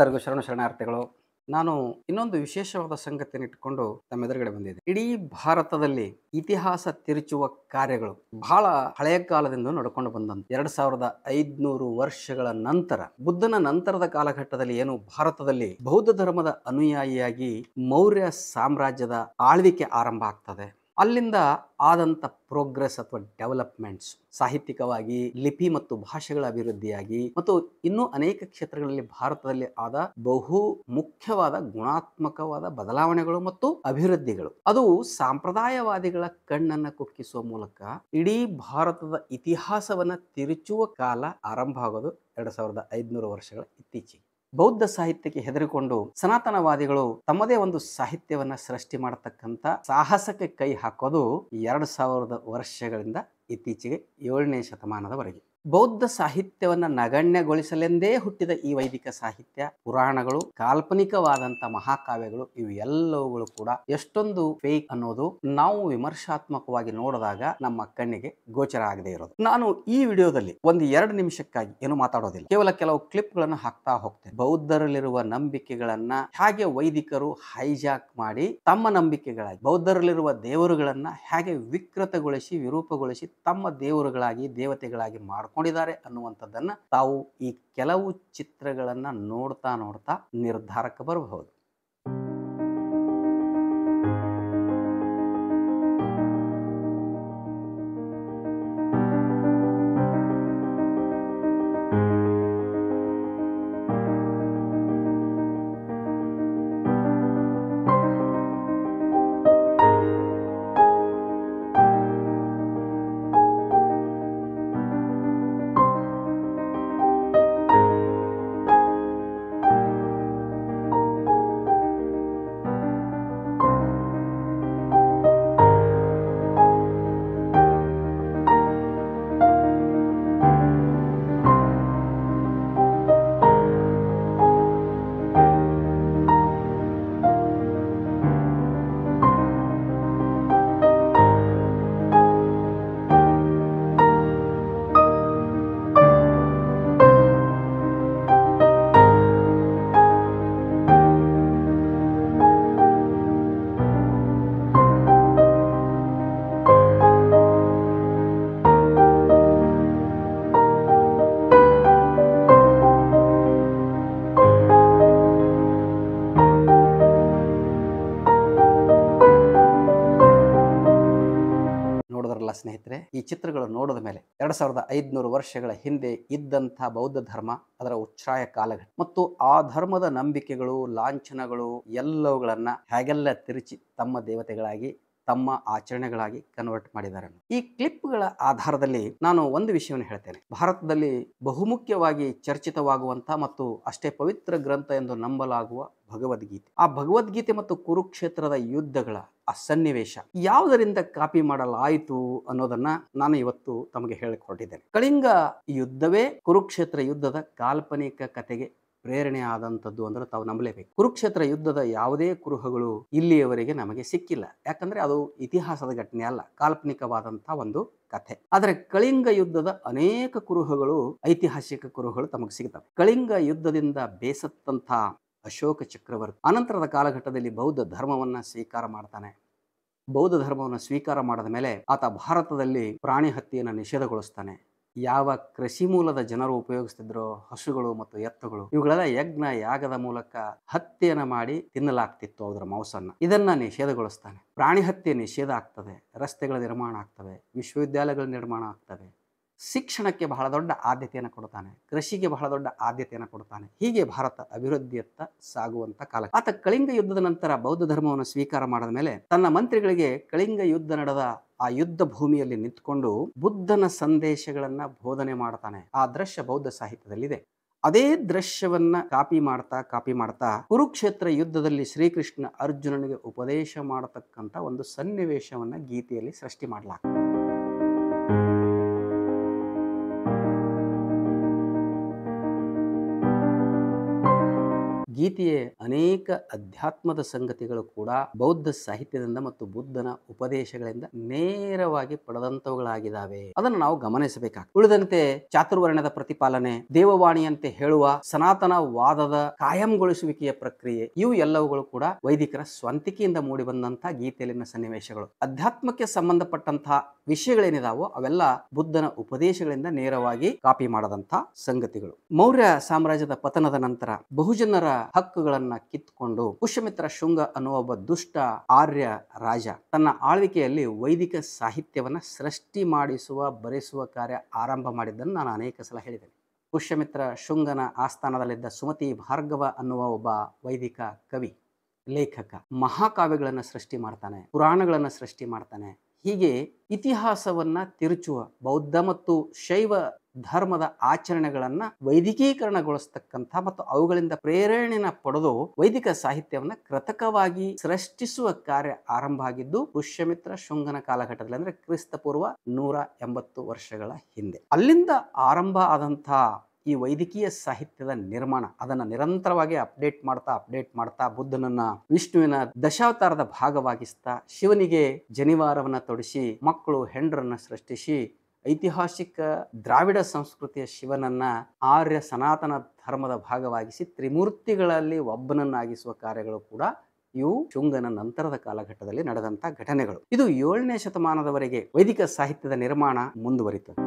ಎಲ್ಲರಿಗೂ ಶರಣಾರ್ಥಿಗಳು. ನಾನು ಇನ್ನೊಂದು ವಿಶೇಷವಾದ ಸಂಗತಿಯನ್ನು ಇಟ್ಟುಕೊಂಡು ತಮ್ಮ ಎದುರುಗಡೆ ಬಂದಿದ್ದೆ. ಇಡೀ ಭಾರತದಲ್ಲಿ ಇತಿಹಾಸ ತಿರುಚುವ ಕಾರ್ಯಗಳು ಬಹಳ ಹಳೆಯ ಕಾಲದಿಂದ ನಡ್ಕೊಂಡು ಬಂದಂತೆ. 2500 ವರ್ಷಗಳ ನಂತರ, ಬುದ್ಧನ ನಂತರದ ಕಾಲಘಟ್ಟದಲ್ಲಿ ಏನು ಭಾರತದಲ್ಲಿ ಬೌದ್ಧ ಧರ್ಮದ ಅನುಯಾಯಿಯಾಗಿ ಮೌರ್ಯ ಸಾಮ್ರಾಜ್ಯದ ಆಳ್ವಿಕೆ ಆರಂಭ ಆಗ್ತದೆ. ಅಲ್ಲಿಂದ ಆದಂಥ ಪ್ರೋಗ್ರೆಸ್ ಅಥವಾ ಡೆವಲಪ್ಮೆಂಟ್ಸ್, ಸಾಹಿತ್ಯಿಕವಾಗಿ ಲಿಪಿ ಮತ್ತು ಭಾಷೆಗಳ ಅಭಿವೃದ್ಧಿಯಾಗಿ ಮತ್ತು ಇನ್ನೂ ಅನೇಕ ಕ್ಷೇತ್ರಗಳಲ್ಲಿ ಭಾರತದಲ್ಲಿ ಆದ ಬಹು ಮುಖ್ಯವಾದ ಗುಣಾತ್ಮಕವಾದ ಬದಲಾವಣೆಗಳು ಮತ್ತು ಅಭಿವೃದ್ಧಿಗಳು, ಅದು ಸಾಂಪ್ರದಾಯವಾದಿಗಳ ಕಣ್ಣನ್ನು ಕುಕ್ಕಿಸುವ ಮೂಲಕ ಇಡೀ ಭಾರತದ ಇತಿಹಾಸವನ್ನ ತಿರುಚುವ ಕಾಲ ಆರಂಭ ಆಗೋದು 2500 ವರ್ಷಗಳ ಇತ್ತೀಚೆಗೆ. ಬೌದ್ಧ ಸಾಹಿತ್ಯಕ್ಕೆ ಹೆದರಿಕೊಂಡು ಸನಾತನವಾದಿಗಳು ತಮ್ಮದೇ ಒಂದು ಸಾಹಿತ್ಯವನ್ನ ಸೃಷ್ಟಿ ಮಾಡತಕ್ಕಂಥ ಸಾಹಸಕ್ಕೆ ಕೈ ಹಾಕೋದು 2000 ವರ್ಷಗಳಿಂದ ಇತ್ತೀಚೆಗೆ 7ನೇ ಶತಮಾನದವರೆಗೆ. ಬೌದ್ಧ ಸಾಹಿತ್ಯವನ್ನ ನಗಣ್ಯಗೊಳಿಸಲೆಂದೇ ಹುಟ್ಟಿದ ಈ ವೈದಿಕ ಸಾಹಿತ್ಯ, ಪುರಾಣಗಳು, ಕಾಲ್ಪನಿಕವಾದಂಥ ಮಹಾಕಾವ್ಯಗಳು, ಇವು ಎಲ್ಲವುಗಳು ಕೂಡ ಎಷ್ಟೊಂದು ಫೇಕ್ ಅನ್ನೋದು ನಾವು ವಿಮರ್ಶಾತ್ಮಕವಾಗಿ ನೋಡಿದಾಗ ನಮ್ಮ ಕಣ್ಣಿಗೆ ಗೋಚರ ಆಗದೆ ಇರೋದು. ನಾನು ಈ ವಿಡಿಯೋದಲ್ಲಿ ಒಂದು 2 ನಿಮಿಷಕ್ಕಾಗಿ ಏನು ಮಾತಾಡೋದಿಲ್ಲ, ಕೇವಲ ಕೆಲವು ಕ್ಲಿಪ್ಗಳನ್ನು ಹಾಕ್ತಾ ಹೋಗ್ತೇನೆ. ಬೌದ್ಧರಲ್ಲಿರುವ ನಂಬಿಕೆಗಳನ್ನ ಹೇಗೆ ವೈದಿಕರು ಹೈಜಾಕ್ ಮಾಡಿ ತಮ್ಮ ನಂಬಿಕೆಗಳಾಗಿ, ಬೌದ್ಧರಲ್ಲಿರುವ ದೇವರುಗಳನ್ನ ಹೇಗೆ ವಿಕೃತಗೊಳಿಸಿ ವಿರೂಪಗೊಳಿಸಿ ತಮ್ಮ ದೇವರುಗಳಾಗಿ ದೇವತೆಗಳಾಗಿ ಮಾಡಿಕೊಂಡಿದ್ದಾರೆ ಅನ್ನುವಂಥದ್ದನ್ನ ತಾವು ಈ ಕೆಲವು ಚಿತ್ರಗಳನ್ನ ನೋಡ್ತಾ ನಿರ್ಧಾರಕ್ಕೆ ಬರಬಹುದು. ಸ್ನೇಹಿತರೆ, ಈ ಚಿತ್ರಗಳು ನೋಡಿದ ಮೇಲೆ 2500 ವರ್ಷಗಳ ಹಿಂದೆ ಇದ್ದಂಥ ಬೌದ್ಧ ಧರ್ಮ, ಅದರ ಉಚ್ಛ್ರಾಯ ಕಾಲಘಟ್ಟ ಮತ್ತು ಆ ಧರ್ಮದ ನಂಬಿಕೆಗಳು, ಲಾಂಛನಗಳು ಎಲ್ಲವುಗಳನ್ನ ಹೇಗೆಲ್ಲ ತಿರುಚಿ ತಮ್ಮ ದೇವತೆಗಳಾಗಿ, ತಮ್ಮ ಆಚರಣೆಗಳಾಗಿ ಕನ್ವರ್ಟ್ ಮಾಡಿದ್ದಾರೆ. ಈ ಕ್ಲಿಪ್ಗಳ ಆಧಾರದಲ್ಲಿ ನಾನು ಒಂದು ವಿಷಯವನ್ನು ಹೇಳ್ತೇನೆ. ಭಾರತದಲ್ಲಿ ಬಹುಮುಖ್ಯವಾಗಿ ಚರ್ಚಿತವಾಗುವಂಥ ಮತ್ತು ಅಷ್ಟೇ ಪವಿತ್ರ ಗ್ರಂಥ ಎಂದು ನಂಬಲಾಗುವ ಭಗವದ್ಗೀತೆ, ಆ ಭಗವದ್ಗೀತೆ ಮತ್ತು ಕುರುಕ್ಷೇತ್ರದ ಯುದ್ಧಗಳ ಆ ಸನ್ನಿವೇಶ ಯಾವುದರಿಂದ ಕಾಪಿ ಮಾಡಲಾಯಿತು ಅನ್ನೋದನ್ನ ನಾನು ಇವತ್ತು ತಮಗೆ ಹೇಳಿಕೊಟ್ಟಿದ್ದೇನೆ. ಕಳಿಂಗ ಯುದ್ಧವೇ ಕುರುಕ್ಷೇತ್ರ ಯುದ್ಧದ ಕಾಲ್ಪನಿಕ ಕಥೆಗೆ ಪ್ರೇರಣೆ ಆದಂಥದ್ದು ಅಂದ್ರೆ ತಾವು ನಂಬಲೇಬೇಕು. ಕುರುಕ್ಷೇತ್ರ ಯುದ್ಧದ ಯಾವುದೇ ಕುರುಹುಗಳು ಇಲ್ಲಿಯವರೆಗೆ ನಮಗೆ ಸಿಕ್ಕಿಲ್ಲ. ಯಾಕಂದ್ರೆ ಅದು ಇತಿಹಾಸದ ಘಟನೆ ಅಲ್ಲ, ಕಾಲ್ಪನಿಕವಾದಂತಹ ಒಂದು ಕಥೆ. ಆದರೆ ಕಳಿಂಗ ಯುದ್ಧದ ಅನೇಕ ಕುರುಹುಗಳು, ಐತಿಹಾಸಿಕ ಕುರುಹುಗಳು ತಮಗೆ ಸಿಗ್ತವೆ. ಕಳಿಂಗ ಯುದ್ಧದಿಂದ ಬೇಸತ್ತಂಥ ಅಶೋಕ ಚಕ್ರವರ್ತಿ ಅನಂತರದ ಕಾಲಘಟ್ಟದಲ್ಲಿ ಬೌದ್ಧ ಧರ್ಮವನ್ನ ಸ್ವೀಕಾರ ಮಾಡ್ತಾನೆ. ಬೌದ್ಧ ಧರ್ಮವನ್ನು ಸ್ವೀಕಾರ ಮಾಡಿದ ಮೇಲೆ ಆತ ಭಾರತದಲ್ಲಿ ಪ್ರಾಣಿ ಹತ್ಯೆಯನ್ನು ನಿಷೇಧಗೊಳಿಸ್ತಾನೆ. ಯಾವ ಕೃಷಿ ಮೂಲದ ಜನರು ಉಪಯೋಗಿಸ್ತಿದ್ರೋ, ಹಸುಗಳು ಮತ್ತು ಎತ್ತುಗಳು, ಇವುಗಳೆಲ್ಲ ಯಜ್ಞ ಯಾಗದ ಮೂಲಕ ಹತ್ಯೆಯನ್ನು ಮಾಡಿ ತಿನ್ನಲಾಗ್ತಿತ್ತು ಅದರ ಮಾಂಸನ್ನ. ಇದನ್ನ ನಿಷೇಧಗೊಳಿಸ್ತಾನೆ. ಪ್ರಾಣಿ ಹತ್ಯೆ ನಿಷೇಧ ಆಗ್ತದೆ, ರಸ್ತೆಗಳ ನಿರ್ಮಾಣ ಆಗ್ತವೆ, ವಿಶ್ವವಿದ್ಯಾಲಯಗಳ ನಿರ್ಮಾಣ ಆಗ್ತವೆ, ಶಿಕ್ಷಣಕ್ಕೆ ಬಹಳ ದೊಡ್ಡ ಆದ್ಯತೆಯನ್ನು ಕೊಡ್ತಾನೆ, ಕೃಷಿಗೆ ಬಹಳ ದೊಡ್ಡ ಆದ್ಯತೆಯನ್ನು ಕೊಡ್ತಾನೆ. ಹೀಗೆ ಭಾರತ ಅಭಿವೃದ್ಧಿಯತ್ತ ಸಾಗುವಂತ ಕಾಲ. ಆತ ಕಳಿಂಗ ಯುದ್ಧದ ನಂತರ ಬೌದ್ಧ ಧರ್ಮವನ್ನು ಸ್ವೀಕಾರ ಮಾಡಿದ ಮೇಲೆ ತನ್ನ ಮಂತ್ರಿಗಳಿಗೆ ಕಳಿಂಗ ಯುದ್ಧ ನಡೆದ ಆ ಯುದ್ಧ ಭೂಮಿಯಲ್ಲಿ ನಿಂತ್ಕೊಂಡು ಬುದ್ಧನ ಸಂದೇಶಗಳನ್ನ ಬೋಧನೆ ಮಾಡ್ತಾನೆ. ಆ ದೃಶ್ಯ ಬೌದ್ಧ ಸಾಹಿತ್ಯದಲ್ಲಿದೆ. ಅದೇ ದೃಶ್ಯವನ್ನ ಕಾಪಿ ಮಾಡ್ತಾ ಕುರುಕ್ಷೇತ್ರ ಯುದ್ಧದಲ್ಲಿ ಶ್ರೀಕೃಷ್ಣ ಅರ್ಜುನನಿಗೆ ಉಪದೇಶ ಮಾಡತಕ್ಕಂತ ಒಂದು ಸನ್ನಿವೇಶವನ್ನ ಗೀತೆಯಲ್ಲಿ ಸೃಷ್ಟಿ ಮಾಡಲಾಗ್ತದೆ. ಗೀತೆಯೇ ಅನೇಕ ಅಧ್ಯಾತ್ಮದ ಸಂಗತಿಗಳು ಕೂಡ ಬೌದ್ಧ ಸಾಹಿತ್ಯದಿಂದ ಮತ್ತು ಬುದ್ಧನ ಉಪದೇಶಗಳಿಂದ ನೇರವಾಗಿ ಪಡೆದಂತವುಗಳಾಗಿದ್ದಾವೆ. ಅದನ್ನು ನಾವು ಗಮನಿಸಬೇಕಾಗ್ತದೆ. ಉಳಿದಂತೆ ಚಾತುರ್ವರ್ಣ್ಯದ ಪ್ರತಿಪಾಲನೆ, ದೇವವಾಣಿಯಂತೆ ಹೇಳುವ ಸನಾತನ ವಾದದ ಕಾಯಂಗೊಳಿಸುವಿಕೆಯ ಪ್ರಕ್ರಿಯೆ, ಇವು ಎಲ್ಲವುಗಳು ಕೂಡ ವೈದಿಕರ ಸ್ವಂತಿಕೆಯಿಂದ ಮೂಡಿ ಬಂದಂತಹ ಗೀತೆಯಲ್ಲಿನ ಸನ್ನಿವೇಶಗಳು. ಅಧ್ಯಾತ್ಮಕ್ಕೆ ಸಂಬಂಧಪಟ್ಟಂತಹ ವಿಷಯಗಳೇನಿದಾವೋ ಅವೆಲ್ಲ ಬುದ್ಧನ ಉಪದೇಶಗಳಿಂದ ನೇರವಾಗಿ ಕಾಪಿ ಮಾಡದಂತಹ ಸಂಗತಿಗಳು. ಮೌರ್ಯ ಸಾಮ್ರಾಜ್ಯದ ಪತನದ ನಂತರ ಬಹುಜನರ ಹಕ್ಕುಗಳನ್ನ ಕಿತ್ತುಕೊಂಡು ಪುಷ್ಯಮಿತ್ರ ಶುಂಗ ಅನ್ನುವ ಒಬ್ಬ ದುಷ್ಟ ಆರ್ಯ ರಾಜ ತನ್ನ ಆಳ್ವಿಕೆಯಲ್ಲಿ ವೈದಿಕ ಸಾಹಿತ್ಯವನ್ನ ಸೃಷ್ಟಿ ಮಾಡಿಸುವ ಬರೆಸುವ ಕಾರ್ಯ ಆರಂಭ ಮಾಡಿದ್ದನ್ನು ನಾನು ಅನೇಕ ಸಲ ಹೇಳಿದ್ದೇನೆ. ಪುಷ್ಯಮಿತ್ರ ಶುಂಗನ ಆಸ್ಥಾನದಲ್ಲಿದ್ದ ಸುಮತಿ ಭಾರ್ಗವ ಅನ್ನುವ ಒಬ್ಬ ವೈದಿಕ ಕವಿ, ಲೇಖಕ, ಮಹಾಕಾವ್ಯಗಳನ್ನು ಸೃಷ್ಟಿ ಮಾಡ್ತಾನೆ, ಪುರಾಣಗಳನ್ನು ಸೃಷ್ಟಿ ಮಾಡ್ತಾನೆ. ಹೀಗೆ ಇತಿಹಾಸವನ್ನ ತಿರುಚುವ ಬೌದ್ಧ ಮತ್ತು ಶೈವ ಧರ್ಮದ ಆಚರಣೆಗಳನ್ನ ವೈದಿಕೀಕರಣಗೊಳಿಸ್ತಕ್ಕಂಥ ಮತ್ತು ಅವುಗಳಿಂದ ಪ್ರೇರಣೆನ ಪಡೆದು ವೈದಿಕ ಸಾಹಿತ್ಯವನ್ನ ಕೃತಕವಾಗಿ ಸೃಷ್ಟಿಸುವ ಕಾರ್ಯ ಆರಂಭ ಆಗಿದ್ದು ಪುಷ್ಯಮಿತ್ರ ಶುಂಗನ ಕಾಲಘಟ್ಟದಲ್ಲಿ, ಅಂದ್ರೆ ಕ್ರಿಸ್ತ ಪೂರ್ವ 180 ವರ್ಷಗಳ ಹಿಂದೆ. ಅಲ್ಲಿಂದ ಆರಂಭ ಆದಂತಹ ಈ ವೈದಿಕೀಯ ಸಾಹಿತ್ಯದ ನಿರ್ಮಾಣ, ಅದನ್ನ ನಿರಂತರವಾಗಿ ಅಪ್ಡೇಟ್ ಮಾಡ್ತಾ ಬುದ್ಧನನ್ನ ವಿಷ್ಣುವಿನ ದಶಾವತಾರದ ಭಾಗವಾಗಿಸ್ತಾ ಶಿವನಿಗೆ ಜನಿವಾರವನ್ನ ತೊಡಿಸಿ ಮಕ್ಕಳು ಹೆಂಡ್ರನ್ನ ಸೃಷ್ಟಿಸಿ ಐತಿಹಾಸಿಕ ದ್ರಾವಿಡ ಸಂಸ್ಕೃತಿಯ ಶಿವನನ್ನ ಆರ್ಯ ಸನಾತನ ಧರ್ಮದ ಭಾಗವಾಗಿಸಿ ತ್ರಿಮೂರ್ತಿಗಳಲ್ಲಿ ಒಬ್ಬನನ್ನಾಗಿಸುವ ಕಾರ್ಯಗಳು ಕೂಡ ಇವು ಶುಂಗನ ನಂತರದ ಕಾಲಘಟ್ಟದಲ್ಲಿ ನಡೆದಂತಹ ಘಟನೆಗಳು. ಇದು 7ನೇ ಶತಮಾನದವರೆಗೆ ವೈದಿಕ ಸಾಹಿತ್ಯದ ನಿರ್ಮಾಣ ಮುಂದುವರಿತದೆ.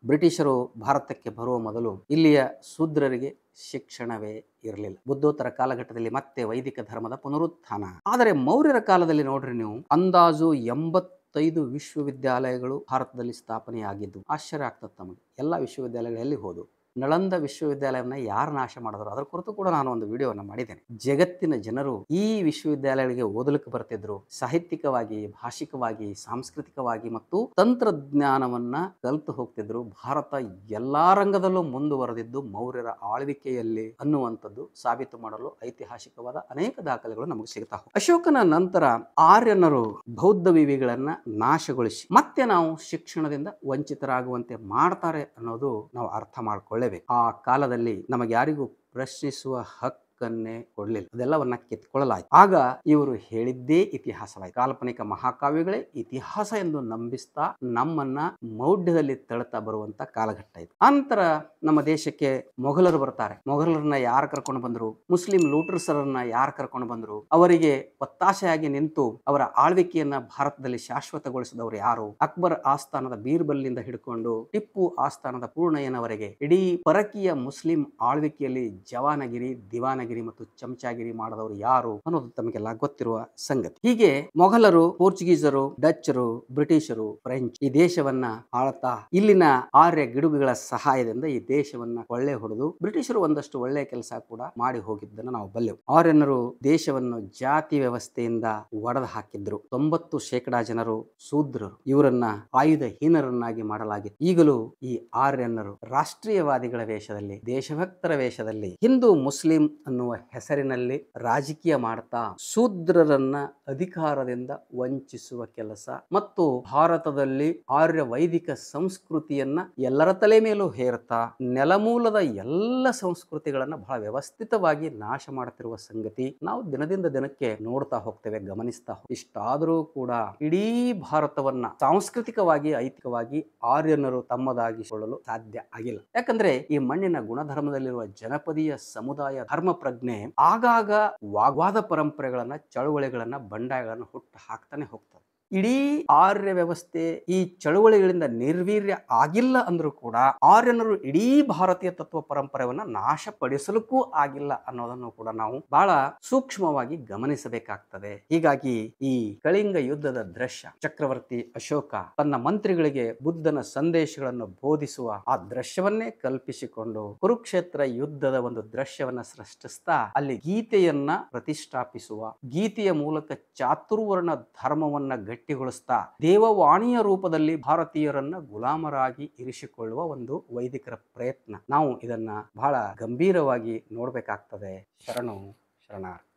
ಬ್ರಿಟಿಷರು ಭಾರತಕ್ಕೆ ಬರುವ ಮೊದಲು ಇಲ್ಲಿಯ ಶೂದ್ರರಿಗೆ ಶಿಕ್ಷಣವೇ ಇರಲಿಲ್ಲ. ಬುದ್ಧೋತ್ತರ ಕಾಲಘಟ್ಟದಲ್ಲಿ ಮತ್ತೆ ವೈದಿಕ ಧರ್ಮದ ಪುನರುತ್ಥಾನ. ಆದರೆ ಮೌರ್ಯರ ಕಾಲದಲ್ಲಿ ನೋಡ್ರಿ ನೀವು, ಅಂದಾಜು 85 ವಿಶ್ವವಿದ್ಯಾಲಯಗಳು ಭಾರತದಲ್ಲಿ ಸ್ಥಾಪನೆಯಾಗಿದ್ದು ಆಶ್ಚರ್ಯ ಆಗ್ತದೆ ತಮಗೆ. ಎಲ್ಲ ವಿಶ್ವವಿದ್ಯಾಲಯಗಳಲ್ಲಿ ಹೋದು ನಳಂದ ವಿಶ್ವವಿದ್ಯಾಲಯವನ್ನ ಯಾರು ನಾಶ ಮಾಡಿದ್ರು ಅದರ ಕುರಿತು ಕೂಡ ನಾನು ಒಂದು ವಿಡಿಯೋವನ್ನು ಮಾಡಿದ್ದೇನೆ. ಜಗತ್ತಿನ ಜನರು ಈ ವಿಶ್ವವಿದ್ಯಾಲಯಗಳಿಗೆ ಓದಲಿಕ್ಕೆ ಬರ್ತಿದ್ರು, ಸಾಹಿತ್ಯಿಕವಾಗಿ, ಭಾಷಿಕವಾಗಿ, ಸಾಂಸ್ಕೃತಿಕವಾಗಿ ಮತ್ತು ತಂತ್ರಜ್ಞಾನವನ್ನ ಕಲಿತು ಹೋಗ್ತಿದ್ರು. ಭಾರತ ಎಲ್ಲಾ ರಂಗದಲ್ಲೂ ಮುಂದುವರೆದಿದ್ದು ಮೌರ್ಯರ ಆಳ್ವಿಕೆಯಲ್ಲಿ ಅನ್ನುವಂಥದ್ದು ಸಾಬೀತು ಮಾಡಲು ಐತಿಹಾಸಿಕವಾದ ಅನೇಕ ದಾಖಲೆಗಳು ನಮಗೆ ಸಿಗ್ತಾವೆ. ಅಶೋಕನ ನಂತರ ಆರ್ಯನರು ಬೌದ್ಧ ವಿವಿಗಳನ್ನ ನಾಶಗೊಳಿಸಿ ಮತ್ತೆ ನಾವು ಶಿಕ್ಷಣದಿಂದ ವಂಚಿತರಾಗುವಂತೆ ಮಾಡ್ತಾರೆ ಅನ್ನೋದು ನಾವು ಅರ್ಥ ಮಾಡ್ಕೊಳ್ಳಿ. ಆ ಕಾಲದಲ್ಲಿ ನಮಗೆ ಯಾರಿಗೂ ಪ್ರಶ್ನಿಸುವ ಹಕ್ಕನ್ನೇ ಕೊಡಲಿಲ್ಲ, ಅದೆಲ್ಲವನ್ನ ಕಿತ್ಕೊಳ್ಳಲಾಯಿತು. ಆಗ ಇವರು ಹೇಳಿದ್ದೇ ಇತಿಹಾಸವಾಯಿತು. ಕಾಲ್ಪನಿಕ ಮಹಾಕಾವ್ಯಗಳೇ ಇತಿಹಾಸ ಎಂದು ನಂಬಿಸ್ತಾ ನಮ್ಮನ್ನ ಮೌಢ್ಯದಲ್ಲಿ ತಳ್ತಾ ಬರುವಂತ ಕಾಲಘಟ್ಟ ಇದು. ನಂತರ ನಮ್ಮ ದೇಶಕ್ಕೆ ಮೊಘಲರು ಬರ್ತಾರೆ. ಮೊಘಲರನ್ನ ಯಾರು ಕರ್ಕೊಂಡು ಬಂದ್ರು? ಮುಸ್ಲಿಂ ಲೂಟರ್ಸರನ್ನ ಯಾರು ಕರ್ಕೊಂಡು ಬಂದ್ರು? ಅವರಿಗೆ ಒತ್ತಾಸೆಯಾಗಿ ನಿಂತು ಅವರ ಆಳ್ವಿಕೆಯನ್ನ ಭಾರತದಲ್ಲಿ ಶಾಶ್ವತಗೊಳಿಸಿದವರು ಯಾರು? ಅಕ್ಬರ್ ಆಸ್ಥಾನದ ಬೀರ್ಬಲ್ನಿಂದ ಹಿಡ್ಕೊಂಡು ಟಿಪ್ಪು ಆಸ್ಥಾನದ ಪೂರ್ಣಯ್ಯನವರೆಗೆ ಇಡೀ ಪರಕೀಯ ಮುಸ್ಲಿಂ ಆಳ್ವಿಕೆಯಲ್ಲಿ ಜವಾನಗಿರಿ, ದಿವಾನಗಿರಿ ಮತ್ತು ಚಮಚಾಗಿರಿ ಮಾಡಿದವರು ಯಾರು ಅನ್ನೋದು ತಮಗೆಲ್ಲ ಗೊತ್ತಿರುವ ಸಂಗತಿ. ಹೀಗೆ ಮೊಘಲರು, ಪೋರ್ಚುಗೀಸರು, ಡಚ್ಚರು, ಬ್ರಿಟಿಷರು, ಫ್ರೆಂಚ್ ಈ ದೇಶವನ್ನ ಆಳ್ತಾ ಇಲ್ಲಿನ ಆರ್ಯ ಗಿಡುಗುಗಳ ಸಹಾಯದಿಂದ ಈ ದೇಶವನ್ನ ಕೊಳ್ಳೆ ಹೊಡೆದು ಬ್ರಿಟಿಷರು ಒಂದಷ್ಟು ಒಳ್ಳೆಯ ಕೆಲಸ ಕೂಡ ಮಾಡಿ ಹೋಗಿದ್ದನ್ನು ನಾವು ಬಲ್ಲೆವು. ಆರ್ಯನರು ದೇಶವನ್ನು ಜಾತಿ ವ್ಯವಸ್ಥೆಯಿಂದ ಒಡೆದು ಹಾಕಿದ್ರು. 90% ಜನರು ಶೂದ್ರರು. ಇವರನ್ನ ಆಯುಧ ಹೀನರನ್ನಾಗಿ ಮಾಡಲಾಗಿತ್ತು. ಈಗಲೂ ಈ ಆರ್ಯನರು ರಾಷ್ಟ್ರೀಯವಾದಿಗಳ ವೇಷದಲ್ಲಿ, ದೇಶಭಕ್ತರ ವೇಷದಲ್ಲಿ, ಹಿಂದೂ ಮುಸ್ಲಿಂ ಅನ್ನುವ ಹೆಸರಿನಲ್ಲಿ ರಾಜಕೀಯ ಮಾಡ್ತಾ ಶೂದ್ರರನ್ನ ಅಧಿಕಾರದಿಂದ ವಂಚಿಸುವ ಕೆಲಸ ಮತ್ತು ಭಾರತದಲ್ಲಿ ಆರ್ಯ ವೈದಿಕ ಸಂಸ್ಕೃತಿಯನ್ನ ಎಲ್ಲರ ತಲೆ ಮೇಲೂ ಹೇರ್ತಾ ನೆಲಮೂಲದ ಎಲ್ಲ ಸಂಸ್ಕೃತಿಗಳನ್ನ ಬಹಳ ವ್ಯವಸ್ಥಿತವಾಗಿ ನಾಶ ಮಾಡುತ್ತಿರುವ ಸಂಗತಿ ನಾವು ದಿನದಿಂದ ದಿನಕ್ಕೆ ನೋಡ್ತಾ ಹೋಗ್ತೇವೆ, ಗಮನಿಸ್ತಾ. ಇಷ್ಟಾದರೂ ಕೂಡ ಇಡೀ ಭಾರತವನ್ನ ಸಾಂಸ್ಕೃತಿಕವಾಗಿ, ಐತಿಕವಾಗಿ ಆರ್ಯನರು ತಮ್ಮದಾಗಿಸಿಕೊಳ್ಳಲು ಸಾಧ್ಯ ಆಗಿಲ್ಲ. ಯಾಕಂದ್ರೆ ಈ ಮಣ್ಣಿನ ಗುಣಧರ್ಮದಲ್ಲಿರುವ ಜನಪದೀಯ ಸಮುದಾಯ ಧರ್ಮ ಪ್ರಜ್ಞೆ ಆಗಾಗ ವಾಗ್ವಾದ ಪರಂಪರೆಗಳನ್ನ, ಚಳುವಳಿಗಳನ್ನ, ಬಂಡಾಯಗಳನ್ನ ಹುಟ್ಟು ಹಾಕ್ತಾನೆ ಹೋಗ್ತದೆ. ಇಡೀ ಆರ್ಯ ವ್ಯವಸ್ಥೆ ಈ ಚಳುವಳಿಗಳಿಂದ ನಿರ್ವೀರ್ಯ ಆಗಿಲ್ಲ ಅಂದ್ರೂ ಕೂಡ ಆರ್ಯನರು ಇಡೀ ಭಾರತೀಯ ತತ್ವ ಪರಂಪರೆಯನ್ನ ನಾಶಪಡಿಸಲಿಕ್ಕೂ ಆಗಿಲ್ಲ ಅನ್ನೋದನ್ನು ಕೂಡ ನಾವು ಬಹಳ ಸೂಕ್ಷ್ಮವಾಗಿ ಗಮನಿಸಬೇಕಾಗ್ತದೆ. ಹೀಗಾಗಿ ಈ ಕಳಿಂಗ ಯುದ್ಧದ ದೃಶ್ಯ, ಚಕ್ರವರ್ತಿ ಅಶೋಕ ತನ್ನ ಮಂತ್ರಿಗಳಿಗೆ ಬುದ್ಧನ ಸಂದೇಶಗಳನ್ನು ಬೋಧಿಸುವ ಆ ದೃಶ್ಯವನ್ನೇ ಕಲ್ಪಿಸಿಕೊಂಡು ಕುರುಕ್ಷೇತ್ರ ಯುದ್ಧದ ಒಂದು ದೃಶ್ಯವನ್ನ ಸೃಷ್ಟಿಸ್ತಾ ಅಲ್ಲಿ ಗೀತೆಯನ್ನ ಪ್ರತಿಷ್ಠಾಪಿಸುವ, ಗೀತೆಯ ಮೂಲಕ ಚಾತುರ್ವರ್ಣ ಧರ್ಮವನ್ನ ಗಟ್ಟಿಗೊಳಿಸ್ತಾ ದೇವವಾಣಿಯ ರೂಪದಲ್ಲಿ ಭಾರತೀಯರನ್ನ ಗುಲಾಮರಾಗಿ ಇರಿಸಿಕೊಳ್ಳುವ ಒಂದು ವೈದಿಕರ ಪ್ರಯತ್ನ. ನಾವು ಇದನ್ನ ಬಹಳ ಗಂಭೀರವಾಗಿ ನೋಡ್ಬೇಕಾಗ್ತದೆ. ಶರಣು ಶರಣಾರ್ಥಿ.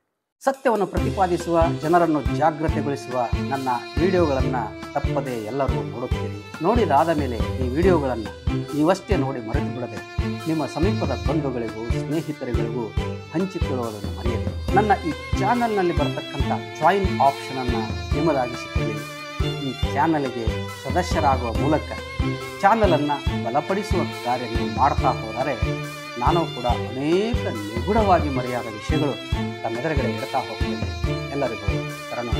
ಸತ್ಯವನ್ನು ಪ್ರತಿಪಾದಿಸುವ, ಜನರನ್ನು ಜಾಗೃತಿಗೊಳಿಸುವ ನನ್ನ ವಿಡಿಯೋಗಳನ್ನು ತಪ್ಪದೆ ಎಲ್ಲರೂ ನೋಡುತ್ತೀರಿ. ನೋಡಿದಾದ ಮೇಲೆ ಈ ವಿಡಿಯೋಗಳನ್ನು ನೀವಷ್ಟೇ ನೋಡಿ ಮರೆತು ಬಿಡದೆ ನಿಮ್ಮ ಸಮೀಪದ ಬಂಧುಗಳಿಗೂ ಸ್ನೇಹಿತರುಗಳಿಗೂ ಹಂಚಿಕೊಳ್ಳುವುದನ್ನು ಮರೆಯದೆ ನನ್ನ ಈ ಚಾನಲ್ನಲ್ಲಿ ಬರತಕ್ಕಂಥ ಜಾಯಿನ್ ಆಪ್ಷನನ್ನು ನಿಮ್ಮದಾಗಿಸಿಕೊಳ್ಳಿ. ಈ ಚಾನಲ್ಗೆ ಸದಸ್ಯರಾಗುವ ಮೂಲಕ ಚಾನಲನ್ನು ಬಲಪಡಿಸುವ ಕಾರ್ಯ ನೀವು ಮಾಡ್ತಾ ಹೋದರೆ ನಾನು ಕೂಡ ಅನೇಕ ನಿಗೂಢವಾಗಿ ಮರೆಯಾದ ವಿಷಯಗಳು ತಮ್ಮೆದುರುಗಡೆ ಇಡ್ತಾ ಹೋಗ್ತೇನೆ. ಎಲ್ಲರಿಗೂ ಶರಣು.